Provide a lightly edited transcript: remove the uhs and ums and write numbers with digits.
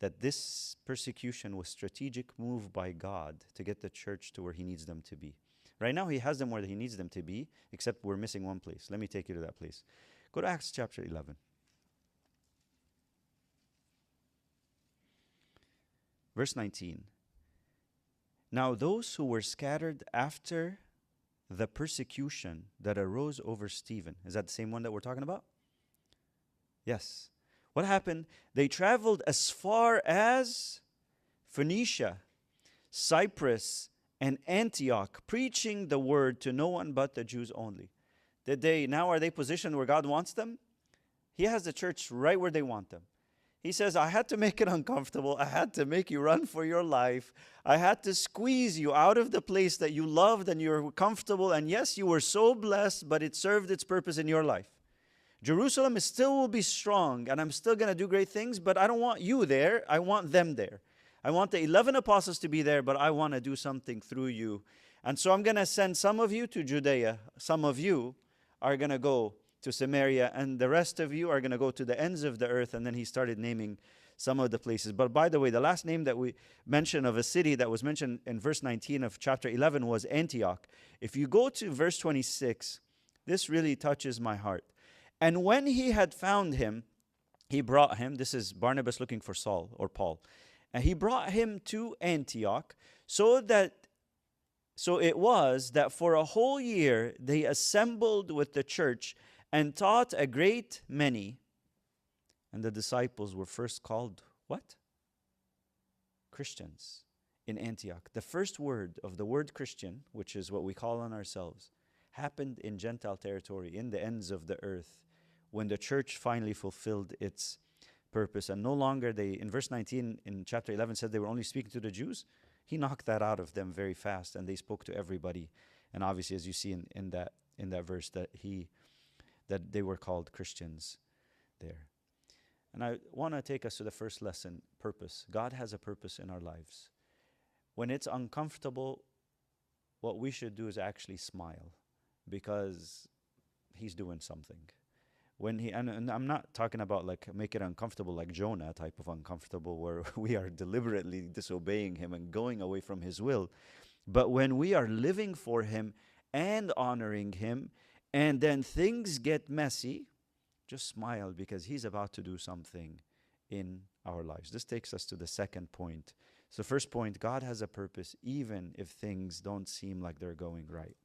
that this persecution was strategic move by God to get the church to where he needs them to be. Right now he has them where he needs them to be, except we're missing one place. Let me take you to that place. Go to Acts chapter 11. Verse 19. Now those who were scattered after the persecution that arose over Stephen. Is that the same one that we're talking about? Yes. What happened? They traveled as far as Phoenicia, Cyprus, and Antioch, preaching the word to no one but the Jews only. Now are they positioned where God wants them? He has the church right where they want them. He says, I had to make it uncomfortable. I had to make you run for your life. I had to squeeze you out of the place that you loved and you were comfortable. And yes, you were so blessed, but it served its purpose in your life. Jerusalem still will be strong, and I'm still going to do great things, but I don't want you there. I want them there. I want the 11 apostles to be there, but I want to do something through you. And so I'm going to send some of you to Judea. Some of you are going to go to Samaria, and the rest of you are going to go to the ends of the earth. And then he started naming some of the places. But by the way, the last name that we mentioned of a city that was mentioned in verse 19 of chapter 11 was Antioch. If you go to verse 26, this really touches my heart. And when he had found him, he brought him, this is Barnabas looking for Saul or Paul, and he brought him to Antioch, so it was that for a whole year they assembled with the church and taught a great many. And the disciples were first called what? Christians in Antioch. The first word of the word Christian, which is what we call on ourselves, happened in Gentile territory, in the ends of the earth, when the church finally fulfilled its purpose. And no longer in verse 19 in chapter 11 said they were only speaking to the Jews. He knocked that out of them very fast, and they spoke to everybody. And obviously, as you see in that verse, that they were called Christians there. And I want to take us to the first lesson, purpose. God has a purpose in our lives. When it's uncomfortable, what we should do is actually smile, because he's doing something. And I'm not talking about like make it uncomfortable like Jonah type of uncomfortable where we are deliberately disobeying him and going away from his will. But when we are living for him and honoring him, and then things get messy, just smile, because he's about to do something in our lives. This takes us to the second point. So first point, God has a purpose even if things don't seem like they're going right.